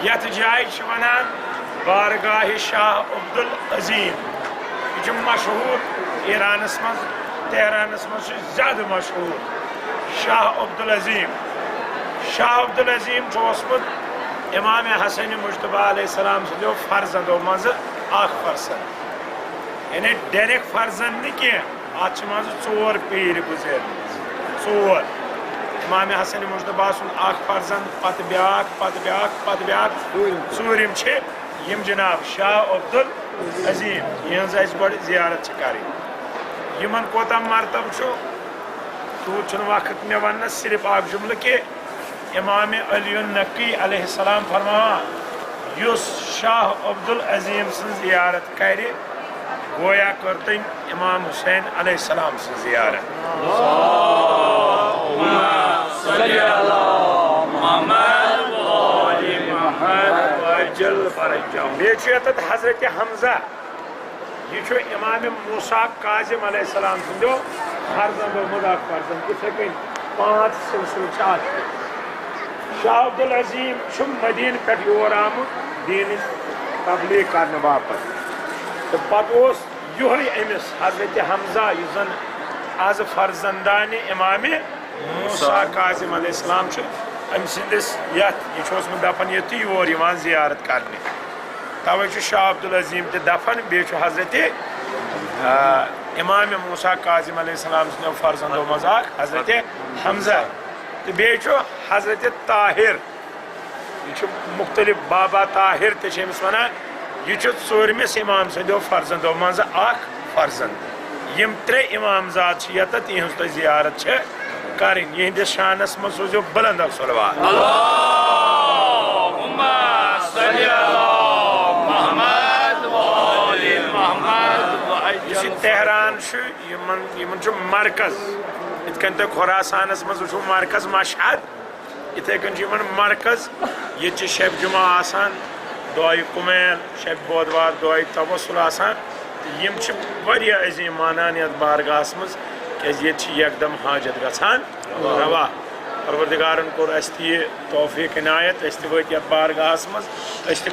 यथ जाय वनान बारगाह शाह अब्दुल अजीम। यह मशहूर ईरानस मज तेहरानस मज ज्यादा मशहूर शाह अब्दुल अजीम। शाह अब्दुल अजीम इमाम हसन मुश्तबा अलैहिस्सलाम सदो फर्जंदो मज फर्जंद, यानी डायरेक्ट फर्जंद नहीं कह अत मज 4 पीर गुजर 4 इमाम हसन मुश्तबा सुन फर्जंद पत ब्याक पत ब्याक पत ब्याक सूरिम यम जनाब शाह अब्दुल अजीम यहज गो जियारत करें। यमन कोता मरतब तूत वक्त मे वन सिर्फ जुमल कि इमाम अली नकी अलैहिस्सलाम फरमान युस शाह अब्दुल अजीम सं जियारत कर गोया कर तम इमाम हुसैन अलैहिस्सलाम सं जियारत। हजरत हमजा यह इमाम मूसा काजिम अलैहिस्सलाम सो फर्जंद मुदाक फर्जंद इथे कन 5 सिलसिल शाह अब्दुल अजीम मदीन पे योर आमुत दीन तबलीग करने बापत तो पे अमिस हजरत हमजा जन आज फर्जंदान इमाम मूसा काजिम अलैहिस्सलाम अम सिंदिस यह दफन ये योर जियारत करने तवे शाह अब्दुल अजीम ते दफन बे हजरत इमाम मूसा काजिम अलैहिस्सलाम सो फर्जंदो मज हजरत हमजा तो बे हजरत ताहिर यह मुख्तलिफ बाबा ताहिर तमिस वन यह 4मिस इमाम सदो फर्जंदो मज फर्जंद। यम 3 इमामजात यत यहज तुम जियारत करें यहंदिस शानस मज सोजो बुलंद सलवात। तेहरान मरकज इत खुरासानस मज वो मरकज मशहद इथे कन मरकज ये शब जुमा आसान दुआई कुमैल शब बोदवार दुआई तवस्सुल आसान यम अजीम मानान यथ बारगाहस मज क्या यकदम हाजत गसान रवा। परवरदिगारन कोर यह तौफीक इनायत वत बारगाहस मज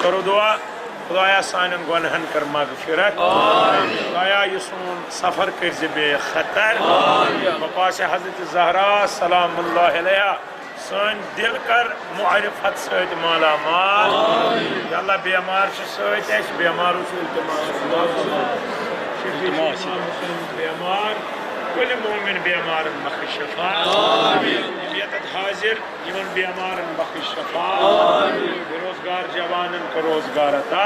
करो दुआ खुदाया सान गुनहन कर मगफिरत खुदाया यह सोन सफर कर बे खतर बपास हजरत ज़हरा सलामुल्लाह अलैहा सन दिल कर मुआरिफत सत माला माल अल्लाह बेमार बेमार बेमार कुल मोमिन बेमार बख्श शफा हाजिर इन बेमार बख्श शफा बेरोजगार जवानन को रोजगार अता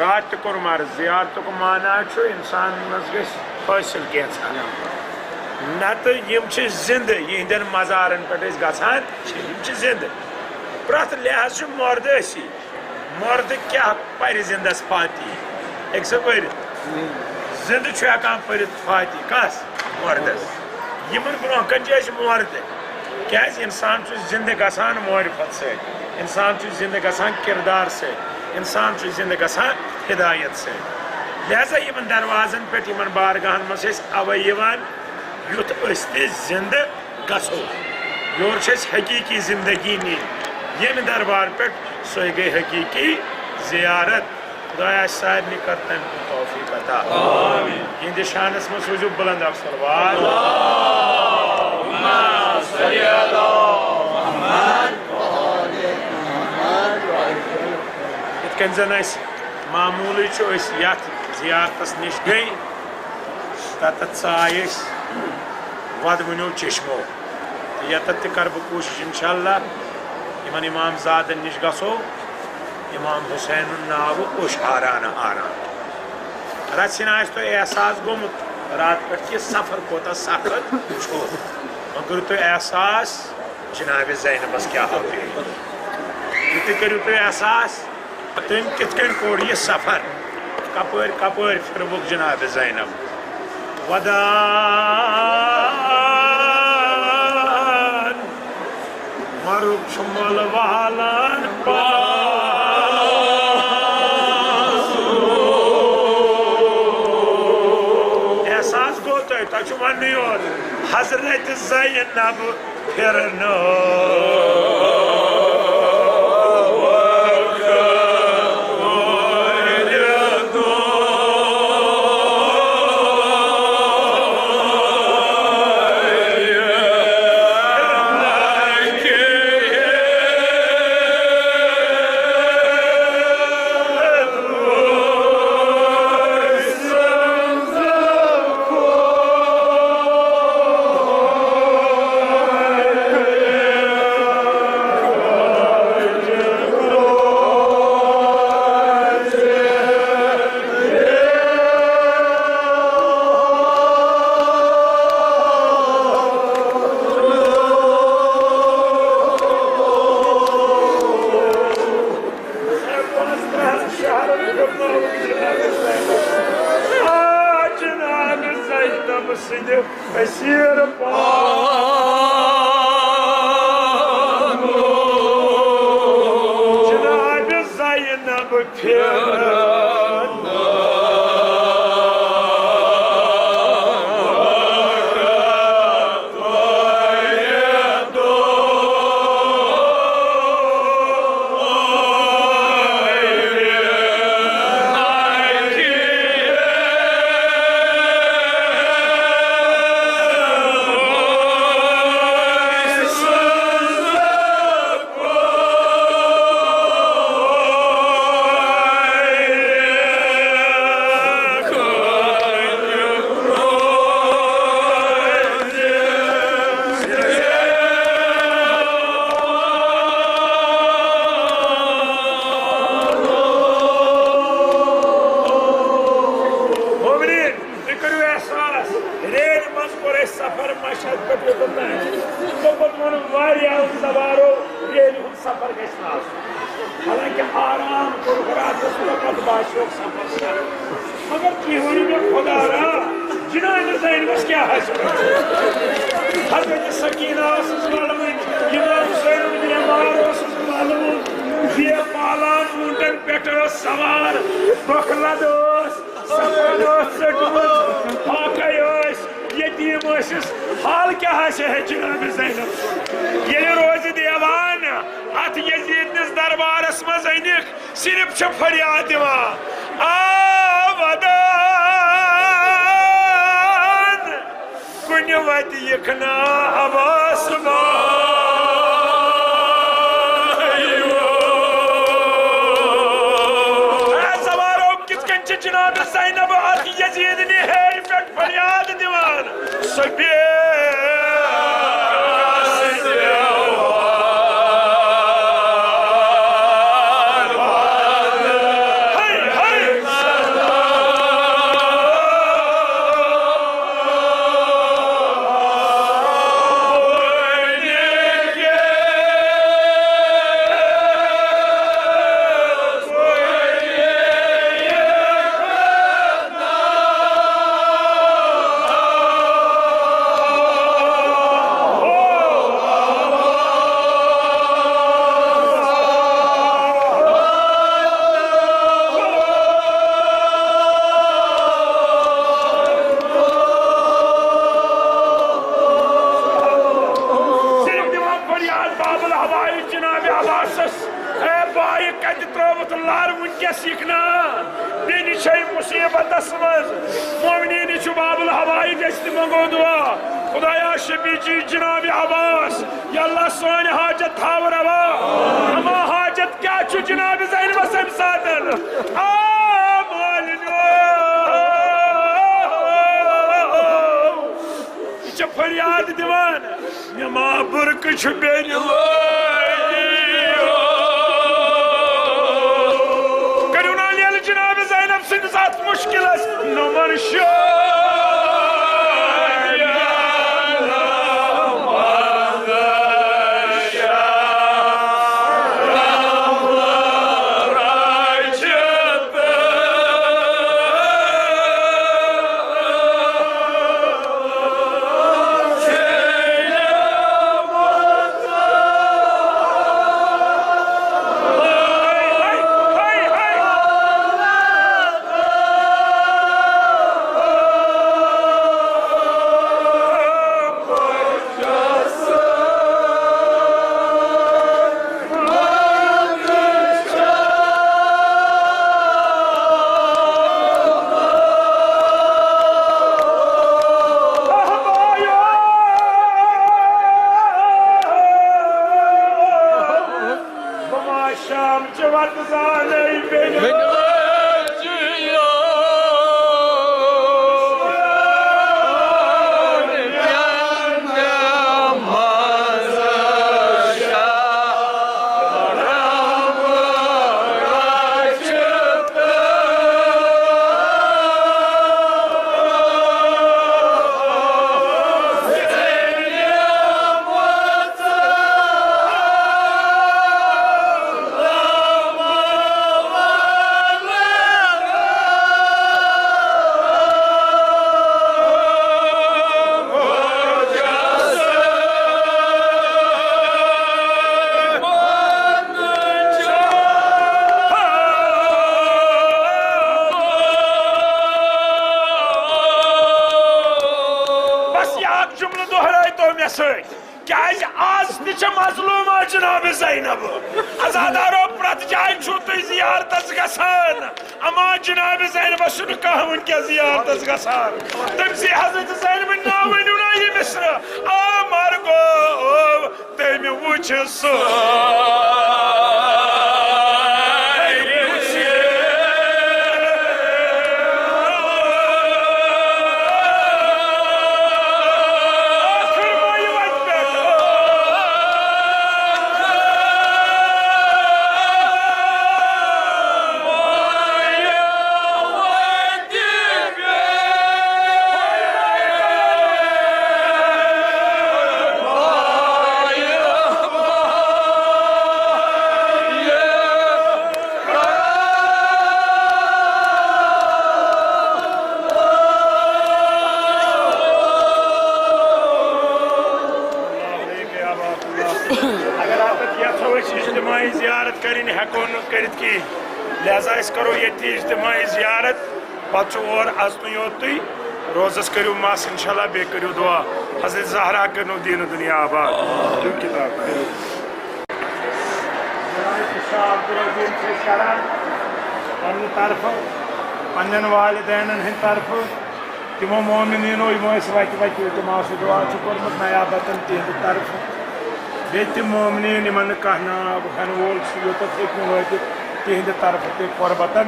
रात कोर मर जियारत को माना इंसान मज हासिल कैसा नत यम जिंद यहंदन मजारन पे गसान जिंद प्रथ लिहाज मर्द मर्द क्या पर जिंदस फाती एक पर जिंद हेकान पर फाती कस मर्दस यमन ब्रोह कन मर्द क्या इंसान जिंद गसान मारिफत से इंसान जिंद गसान किरदार से इंसान जिंद गसान हिदायत से लिहाजा इन दरवाजन पे इन बारगाहन मज away youth Jind go your हकीकी जिंदगी नी ये दरबार पे सो गई हकीकी जियारत खुदाया सारे कर तम तौफीक अता यहंद शानस मज सोजो बुलंद सलवात। इत जन मामूल जियारतस नश गई तत आय वद वनो चश्मो यत कर बह कोशिश इंशाअल्लाह इन इमाम ज़ादन नश गो इमाम हुसैन नाव उश आरान आरान रचन तो एहसास गोमुत रात पे कि सफर कोता सख्त करो तो एहसास जनाब ज़ैनबस क्या हाल करो तो एहसास तम कित कोर यह सफर कपर कपर फिरबुक जनाब ज़ैनब वदान मरुक शुमल वालन एहसास गो तो वन योर हजरत ज़ैनब फिरनो हाल क्या है जनाब ज़ैनब ये रोज देवान अत यजीद निस दरबारस मज अनिक सिर्फ फरियाद दिवान आवदान कुन वत यखना अबास जनाब ज़ैनब अत यजीद ने हेर पे फरियाद दिवान सभी जनाब अब्बास यल्ला सोन हाजत थाव रवा हमा हाजत क्या छु जनाब ज़ैनब सब सादन आ मालिनो च फरियाद दिवान नमा बुरक छु बेनो करुणा लेल जनाब ज़ैनब सिंध साथ मुश्किल नमन शो क्या आज मजलूम जनाब ज़ैनब अजादारो प्रत जाय जियारत गसान अमा जनाब ज़ैनब कह जियारत गसान तमसी हजरत ज़ैनब ना वनु ना ये मिस्र आ मरगो तम वुच इज्तिमाई ज़ियारत करें हेको कर लिहाजा करो ये इज्तिमाई ज़ियारत पे और अचन योत तुम रोजस करो मस इंशाल्लाह बे करो दुआ हज़रत ज़हरा कर दीन दुनिया आबाद किताब तरफ पन्न वालदैन हंद तरफ तमो मोमिनीनो यमो वत वत तमो दुआ कोर्मुत नयाबतन तिहद तरफ बे तम मोमिनीन इन कह नाव हन वोल योत वात तिहद तरफ तुरबतन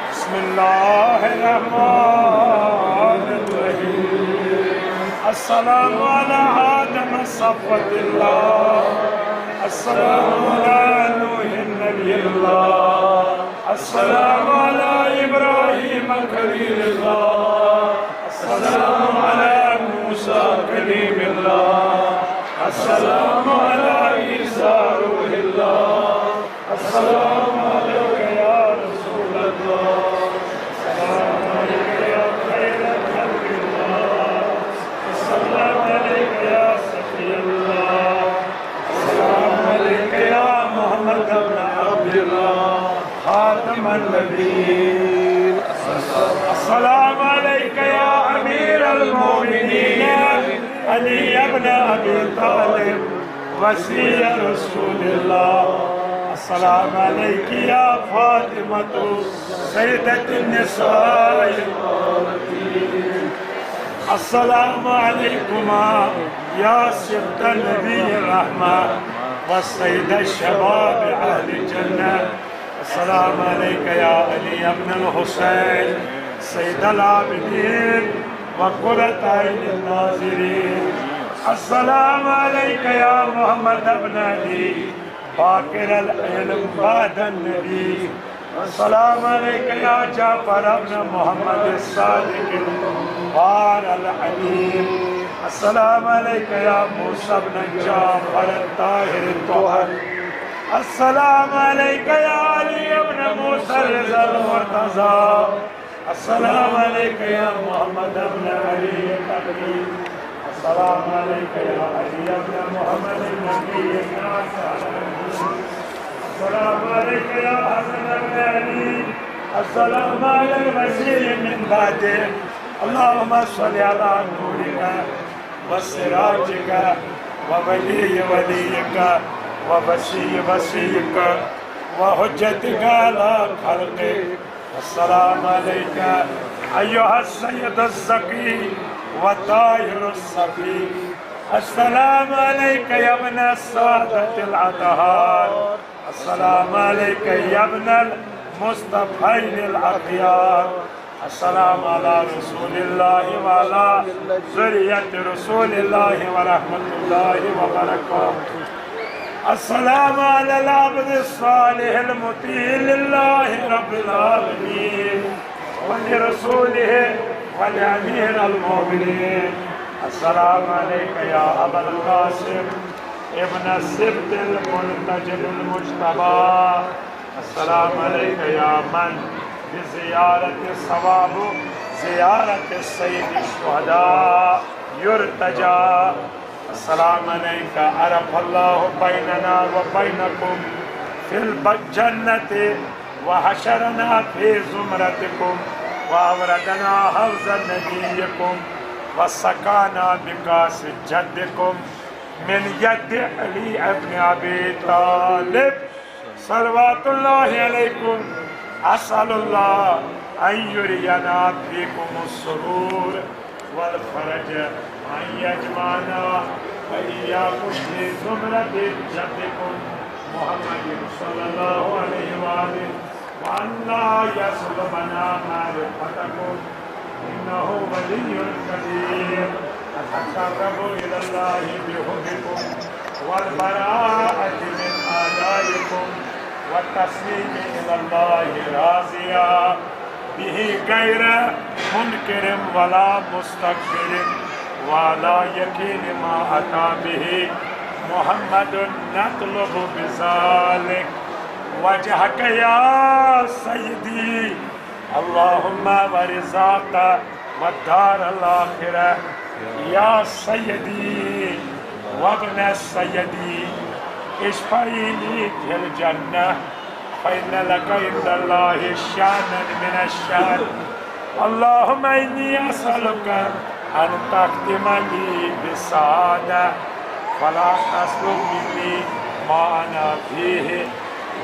बिस्मिल्लाहिर्रहमानिर्रहीम अस्सलामु अला आदम सफ़वतिल्लाह अस्सलामु अला नूहिन नबिय्यिल्लाह अस्सलामु अला इब्राहीम खलीलुल्लाह अस्सलामु अला मूसा कलीमुल्लाह अस्सलामु अला ईसा रूहुल्लाह अस्सलामु अलैका या रसूलल्लाह अस्सलामु अलैका या खैरल खल्क़िल्लाह अस्सलामु अलैका या सफ़ियल्लाह अस्सलामु अलैका या मुहम्मद इब्न अब्दुल्लाह खातमुन नबिय्यीन अस्सलामु अलैका या अमीरुल मोमिनीन अली इब्न अबी तालिब वसी रसूलुल्लाह अस्सलामु अलैकी या फातिमतु सय्यदतुन निसाइल आलमीन अस्सलामु अलैकुमा या सिब्तन नबिय्यर रहमा व सय्यद शबाब अहल जन्नह अस्सलामु अलैका या अली इब्न हुसैन सय्यदुल आबिदीन व क़ुर्रतु अय्निन नाज़िरीन अस्सलामु अलैका या मुहम्मद इब्न अली बाक़िरुल इल्म बादन नबी अस्सलामु अलैका या जाफ़र इब्न मुहम्मद सादिक़ुल वारल अमीन अस्सलामु अलैका या मूसा इब्न जाफ़र ताहिर तोहर अस्सलामु अलैका या अली इब्न मूसा रिज़ल मुर्तज़ा अस्सलामु अलैका या मुहम्मद इब्न अली तक़ी अस्सलामु अलैका या अली इब्न मुहम्मद नबी अस्सलामु अलैका या हसन इब्न अली अस्सलामु अलल वज़ीर मिन बादे अल्लाहुम्मा सल्लि अला नूरिका व सिराजिका व वली वलीका व वसी वसीका व हुज्जतिका अला खल्क़िक अस्सलामु अलैका अय्युहस सय्यदुज़ ज़की व ताहिरुस सफ़ी अस्सलामु अलैका या इब्न सादतिल अतहार अस्सलामु अलैका या इब्नल मुस्तफ़ैनिल अख़यार अस्सलामु अला रसूलिल्लाहि व अला ज़ुर्रिय्यति रसूलिल्लाहि व रहमतुल्लाहि व बरकातुहू अस्सलामु अलल अब्दिस सालिहिल मुतीअ लिल्लाहि रब्बिल आलमीन व लिरसूलिहि व लिअमीरिल मोमिनीन अस्सलामु अलैका या अबल क़ासिम इब्न सिब्तिल मुर्तज़िल मुज्तबा अस्सलामु अलैका या मन बिज़ियारत सवाब ज़ियारत सय्यिदिश शुहदा युर्तजा अस्सलामु अलैका अरफ़ल्लाहु बैनना व बैनकुम फिल जन्नति व हशरना फी ज़ुमरतिकुम व अवरदना हौज़ नबिय्यकुम वसकाना बिकास जद्दिकुम मिन यद अली इब्न अबी तालिब सल्लल्लाहु अलैकुम असअलुल्लाह अन युरियना फीकुमुस सुरूर वल फरज अन यजमाना व इय्याकुम फी ज़ुमरति जद्दिकुम मुहम्मद सल्लल्लाहु अलैहि व आलिहि व अन्ना यसलबना मारिफतकुम इन्नहु वलियुल कदीर अतक़र्रबु इलल्लाहि बिहुब्बिकुम वल बराअति मिन आदाइकुम व तस्लीमि इलल्लाहि राज़िया बिही गैर मुनकिरिन वला मुस्तकबिरिन वला यकीन मा अता बिही मुहम्मदुन नतलुबु बिज़ालिक वजहक या सय्यदी अल्लाहुम्मा वरिज़ाक वद्दार आखिरह या सय्यदी वब्न सय्यदी इश्फ़ईली फिल जन्नह फ़इन्न लक इंदल्लाहि शानन मिनश्शान अल्लाहुम्मा इन्नी असअलुका अन तख्तिमा ली बिस्सादा फला तस्लुब मिन्नी मा अना फ़ीहि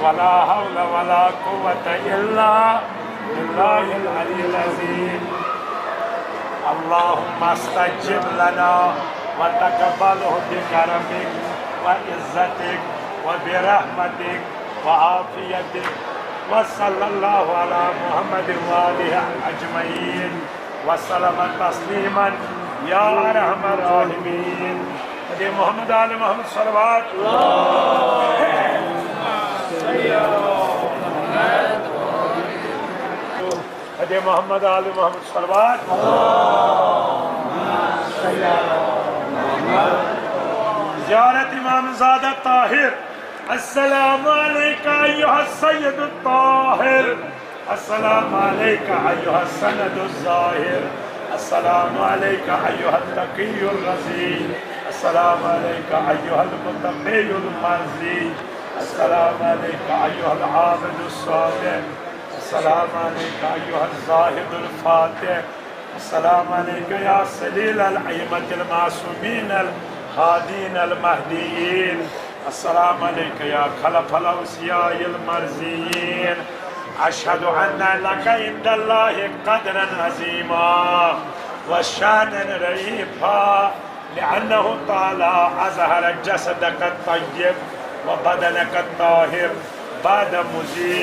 वला हौला वला कुव्वता इल्ला बिल्लाहिल अलिय्यिल अज़ीम अल्लाहुम्मा अस्तजिब लना व तक़ब्बलहु बिकरमिक व इज़्ज़तिक व बिरहमतिक व आफ़ियतिक व सल्लल्लाहु अला मुहम्मद व आलिहि अजमईन व सल्लम तस्लीमन या अरहमर राहिमीन अदे मोहम्मद आले मोहम्मद सल्लल्लाहु अदे मोहम्मद आले मोहम्मद सल्लल्लाहु ज़ियारत इमाम ज़ादा ताहिर अस्सलामु अलैका अय्युहस सय्यदुत ताहिर अस्सलामु अलैका अय्युहस सनदुज़ ज़ाहिर अस्सलामु अलैका अय्युहत तक़ियुर रज़ीक़ अस्सलामु अलैका अय्युहल मुत्तक़ियुल मर्ज़ी अस्सलामु अलैका अय्युहल आबिदुस सालिह अस्सलामु अलैका अय्युहल ज़ाहिदुल फ़ातिह अस्सलामु अलैका या सलीलल अइम्मतिल मासूमीन अल हादीन अल महदीयीन अस्सलामु अलैका या खलफल औसियाइल मर्ज़ियीन अशहदु अन्ना लक इंदल्लाहि क़द्रन अज़ीमा व शानन रईफ़ा लिअन्नहु तआला अज़हर जसदक तय्यब व बदनक ताहिर बाद मुज़ी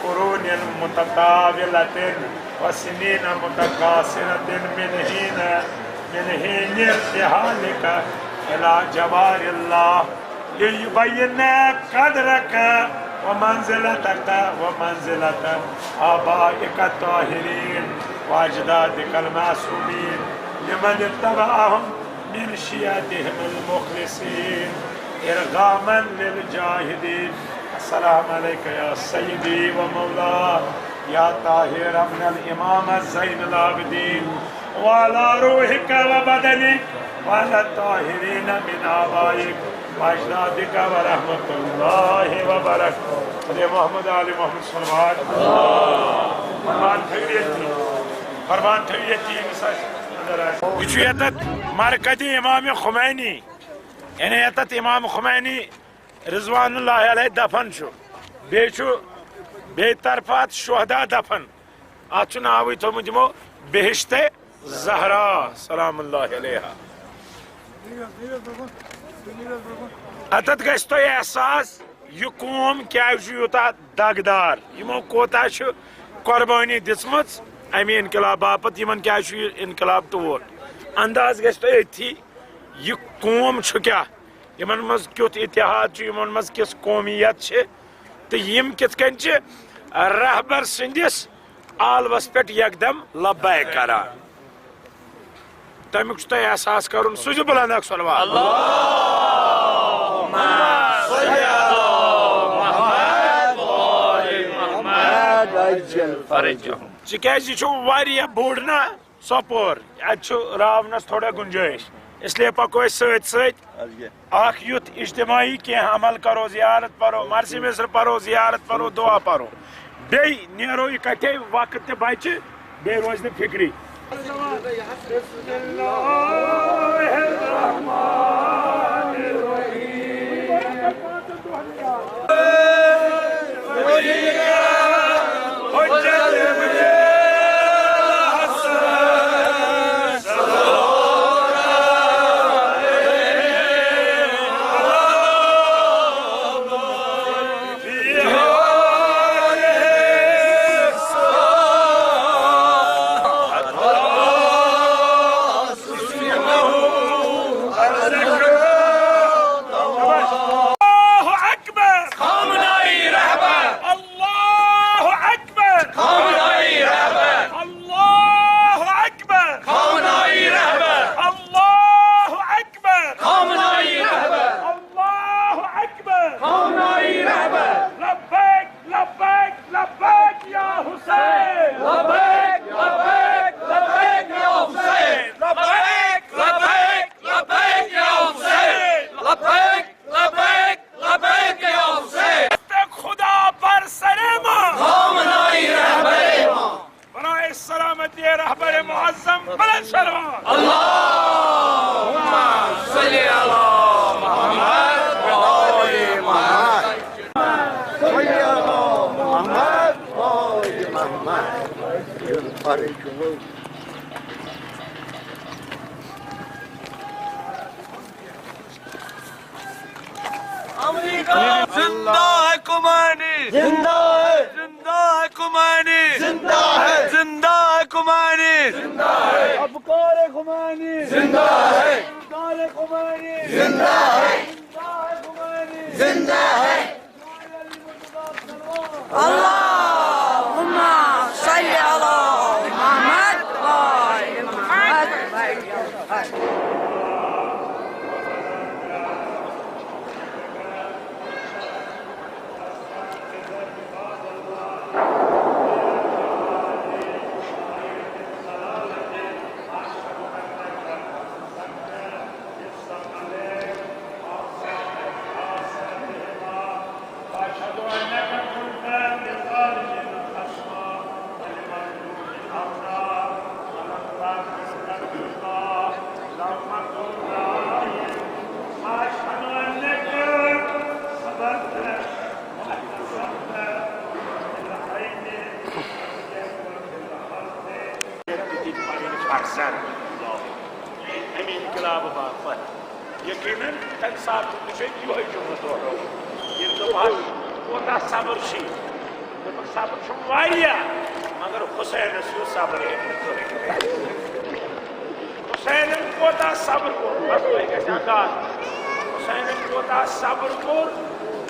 कुरूनिन मुतताविलतिन व सिनीन मुतकासिरतिन मिन हीन इर्तिहालिक इला जवारिल्लाह लियुबय्यिन क़द्रक व मंज़िलतक व मंज़िलत आबाइक ताहिरीन व अजदादिकल मासूमीन लिमन इत्तबअहुम मिन शियअतिहिमुल मुख़लिसीन इरग़ामन लिल जाहिदीन अस्सलामु अलैका या सय्यदी व मौला या ताहिर अब्नल इमाम ज़ैनुल आबिदीन व अला रूहिक व बदनिक व अला ताहिरीन मिन आबाइक व अजदादिक व रहमतुल्लाहि व बरकातुहु मोहम्मद आले मोहम्मद सल्लल्लाहु फरमान थवियती यत मरकज़ी इमाम खुमैनी यानी यत इमाम खुमैनी रिज़वानुल्लाह अलैहि दफन बे तरफात शुहदा दफन अत नाव थोमुत यमो बेहिश्ते ज़हरा सलामुल्लाहि अलैहा अतत गछ तो एहसास यह कौम क्या यूता दगदार यमो कोता कुर्बानी दिसमच अमे इनकलाब बापत यमन क्या इनकलाब तोड़ अंदाज गछ तो अथी यह कौम क्या यमन मज क्युत इतिहाद यमन मज किस कौमियत तो यम कित कन रहबर सिंदिस आलवस पे यकदम लब्बै करान तमुक एहसास कर सुज बुलंद सलवात यह बोड़ ना सपोर अत रावनस थोड़ा गुंजाइश इसलिए पको सत युत इज्तिमाई कह अमल करो जियारत परो मरसी मिसर परो जियारत परो दुआ परो बे नीरो कथे वक्त बचे बे रोज फिक्री بسم الله الرحمن الرحيم. जिंदा है कुमानी, जिंदा है, जिंदा है कुमानी, जिंदा है, जिंदा है कुमानी, जिंदा है, अबकार कुमानी, जिंदा है, अबकार कुमानी, जिंदा है, जिंदा है, अल्लाहुम्मा सल्ली अला मुहम्मद व आले मुहम्मद। यकीनन तक साथ यो जुम्मो कोता सब्र सब्र मगर हुसैन सब्र हुसैन कोता सब्र हुसैन कोता सब्र कोर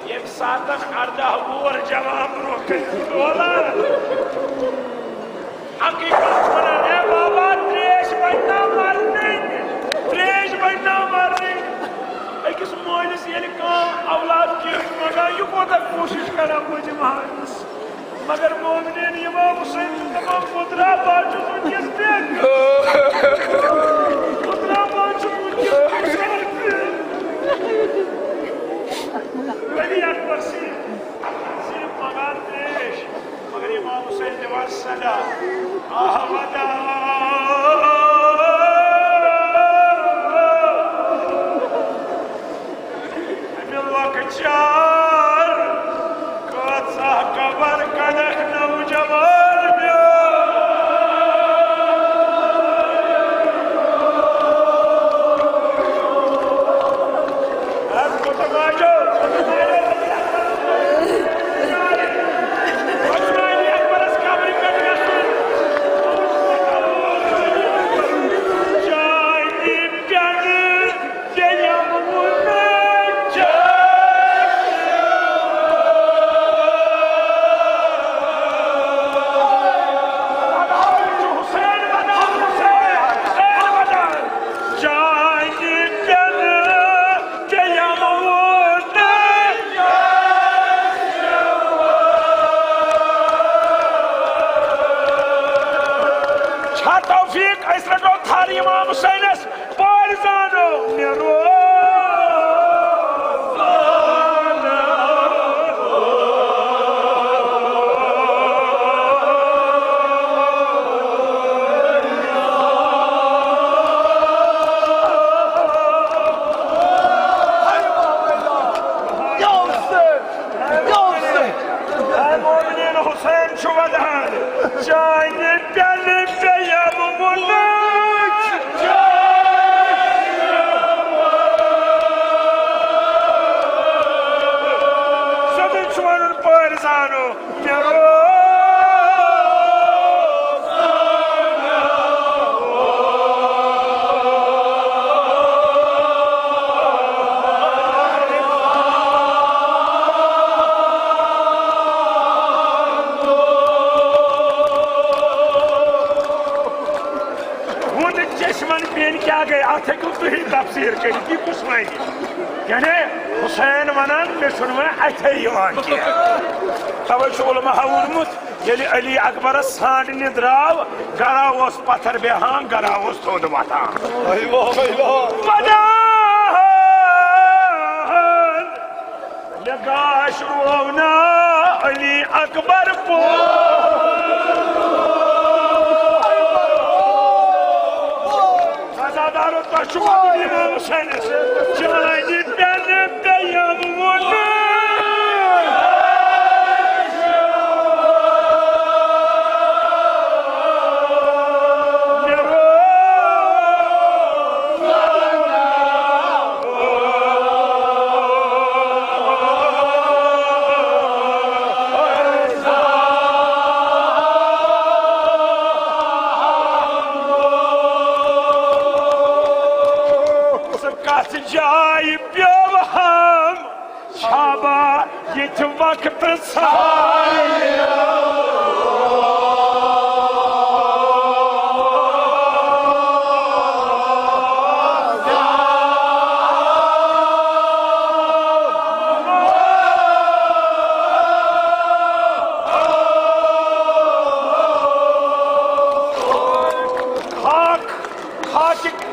ये सातन 18 वोर जवाब हकीकत बाबा त्रेश बनना मरने त्रेश बनना मरने अकिस मोलिस औलाद चीज मगान यह कोता कोशिश करा मुझे महानस मगर मोमिन इमाम हुसैन तमाम पुत्रा बाजू उनकिस पुत्रा बाजू उनकिस वली अकबर सिर्फ मगान त्रेश मगर इमाम हुसैन जवाब सदा आहमदा चार कोसा कबर कदह नौजवान इमाम हुसैनस पारजानो मेरो حسين شو بدهن جاين الدلب يا مملك سبب شوان البارزانو क्या गए आते को तो ही तफसीर करी थी कुछ नहीं यानी हुसैन वनान में सुनवा अच्छे युवान किया तब उलमा वोनमुत यदि अली अकबर सांड निद्राव गरा उस पत्थर बेहां गरा उस थोद वतान लगाश रोवना अली अकबर पो شوفوا الإمام حسين جاي الدلب يا مولى جايب يا وهم شابا يتوقف الصاير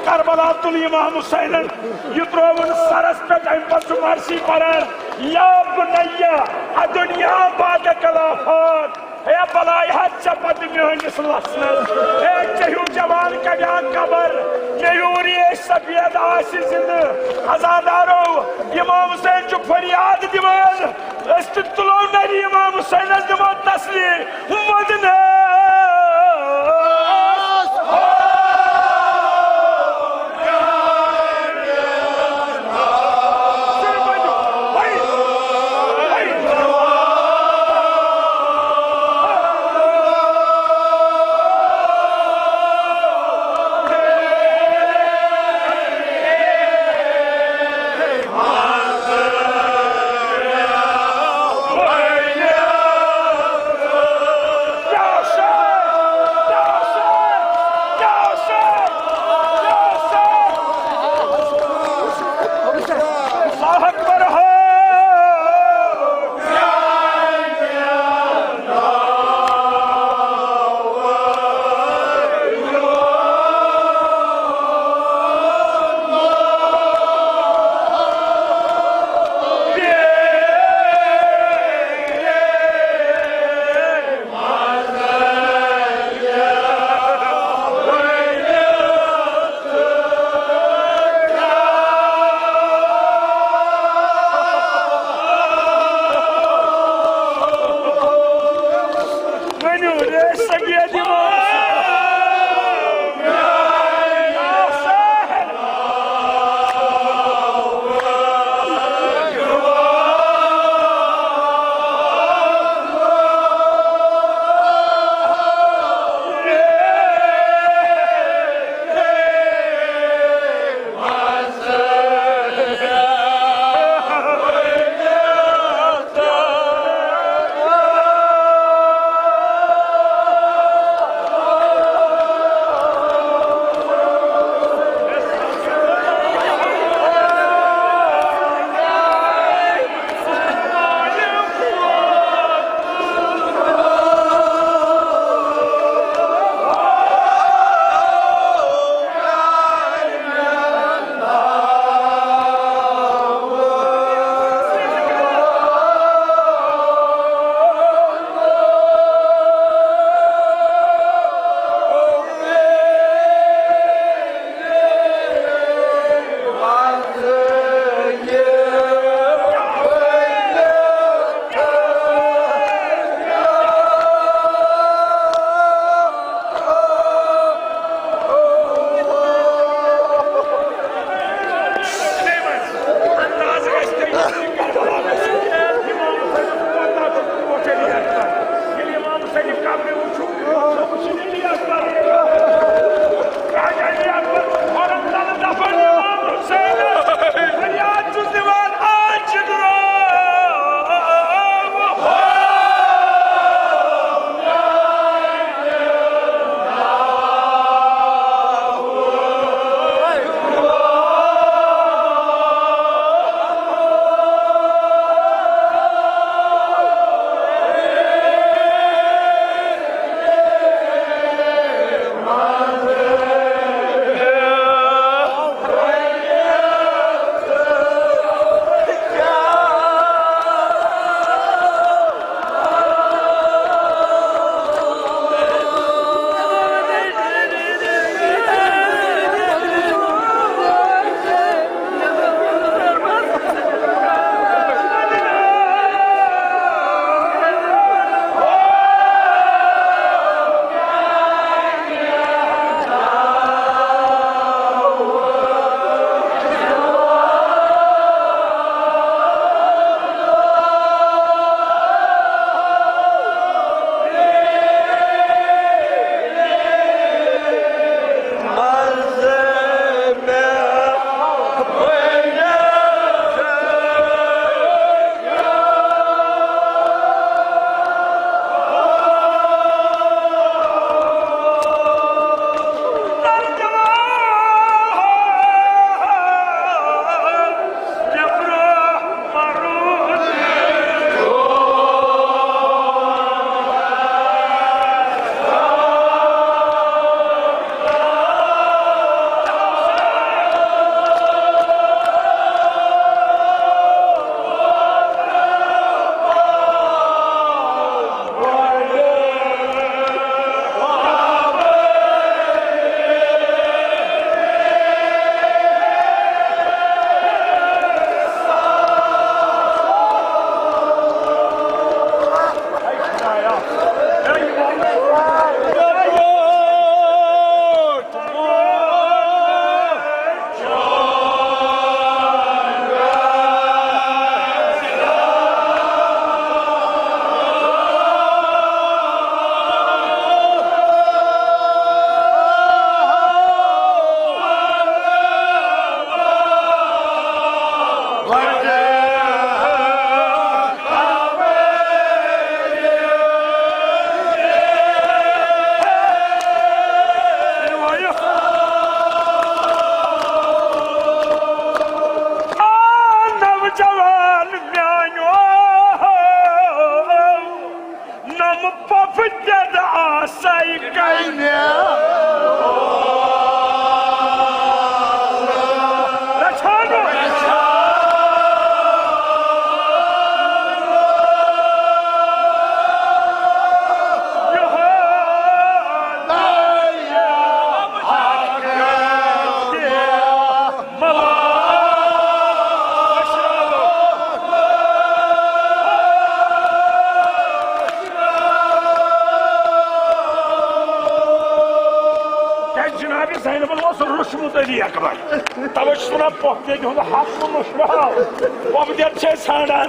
करबला तुल इमाम हुसैन युद्रोवन सरस पे पर मारसी परन या बुनैया दुनिया बाद कलाफात है बलाई हद चपत मेहनिस लसन है चहु जवान का जान कबर मेयूरी सफेद आशीष हजादारो इमाम हुसैन जो फरियाद दिवान अस्तुलो नरी इमाम हुसैन दिवान तस्ली मदना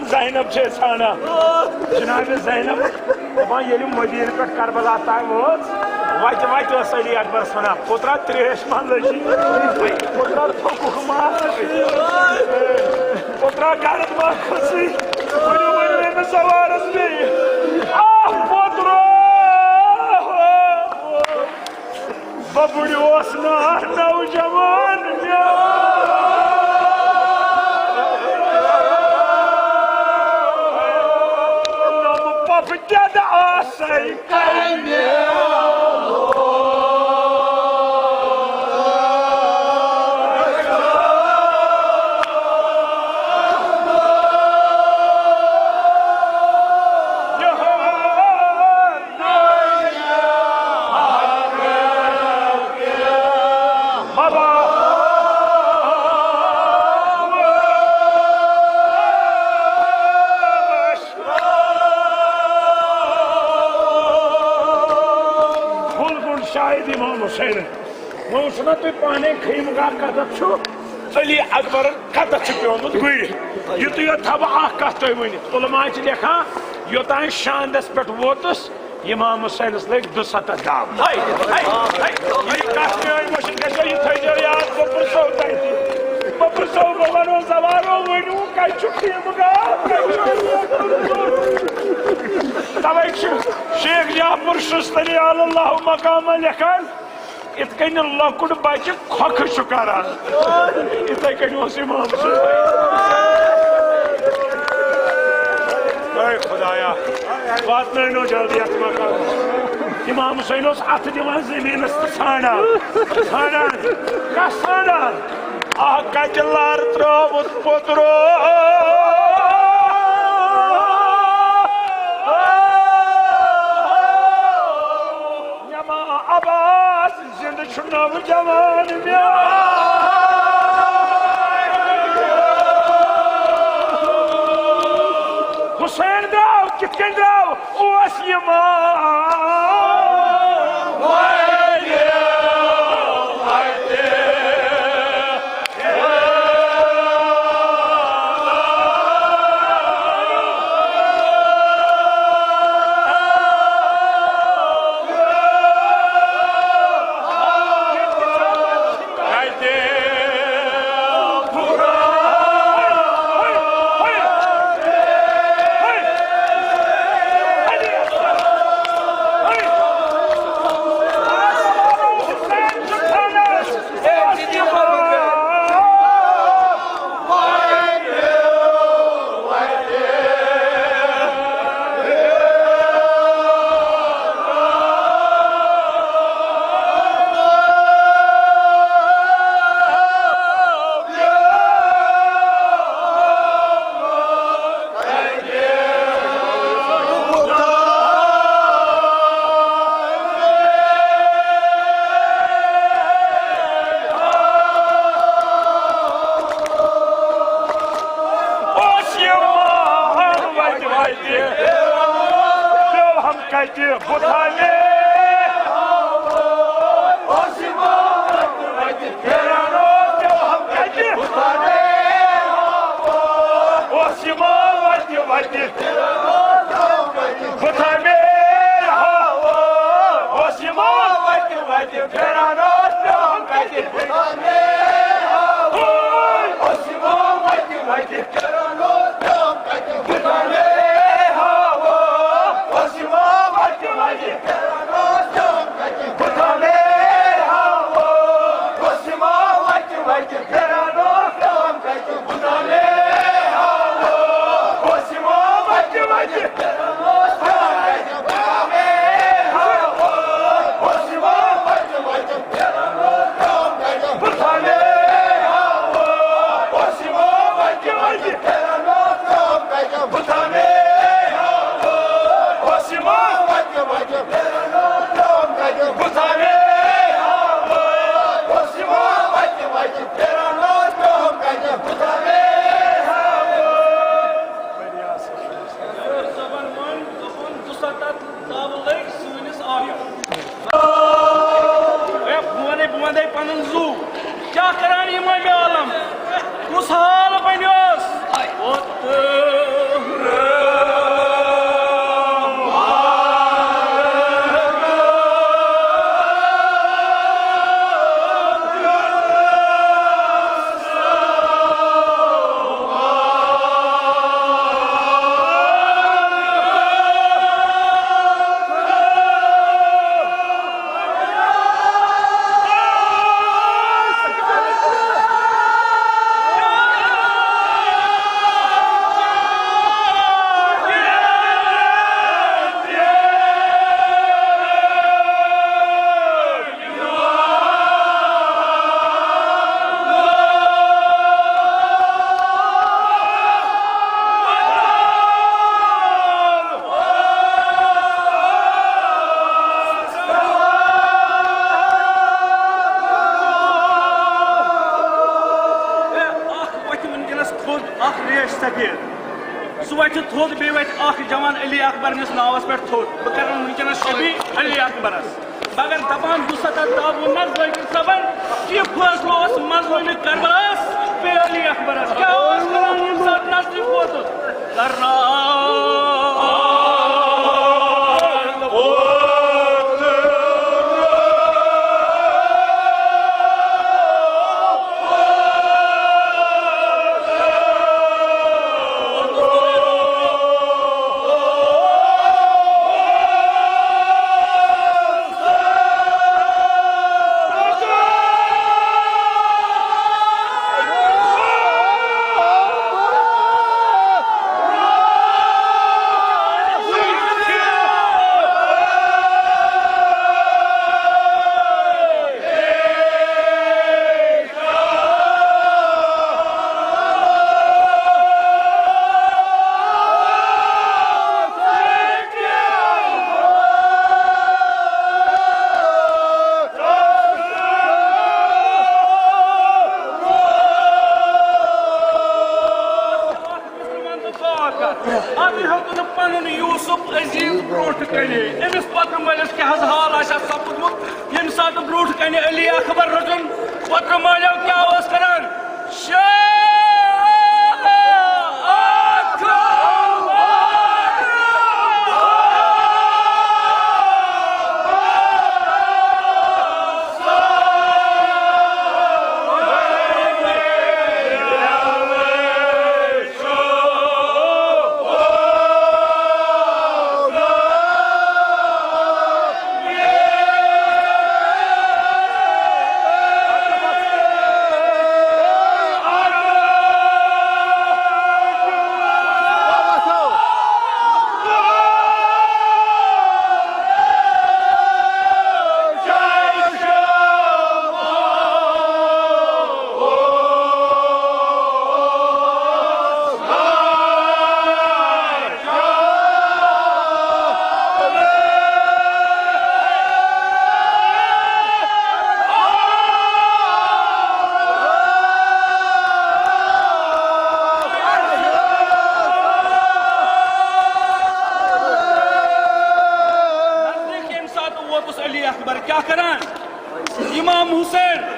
Zainab छे साना जनाब Zainab वहाँ ये मदीन पे करबला ताम वत सली अकबर सना पुत्रा त्रेश मान लगी पुत्रा थोक मार पुत्रा कारत मार खुशी में सवारस में पुत्रो बबुड़ोस ना नौजवान Dada asay kanya Mosuna tu pane khim ga kadat chu Ali Akbar kadat chu pyomut guri yutu yo thaba akh toy muni ulama chi lekha yotan shandas pet votus Imam Hussein leg dusata dam hay ye kasme ay moshin ka ye thayde yaad babur so bavano zawaro wenu kai chukti muga tawai Sheikh Jafar Shustari Allahu maqam lekhan इतकन लकुड़ बच्चे खोख शुकारा इतने इमाम खुदाया बात में no जल्दी इमाम हुसैन अथ दिवान जमीन छाना कत लार त्रोमुत पुत्रो नौजवान हुसैन दाव कितने दाव ओस सह वत थोद बे वत जवान अली अकबर नावस पे थोद बह कर वनकस शबी अली अकबरस मगर दपान बह ताबू न सबन यह फैसलो मजलूम करबलास बे अली अकबरस क्या नजदीक वोत करना पन यूसुफ अजीज ब्रोट कने अमिस पत्र मलिस क्या हाल सपदमुत यम सात ब्रोट कने अली अकबर रजन पत्र मलो क्या करान अली अकबर क्या करान इमाम हुसैन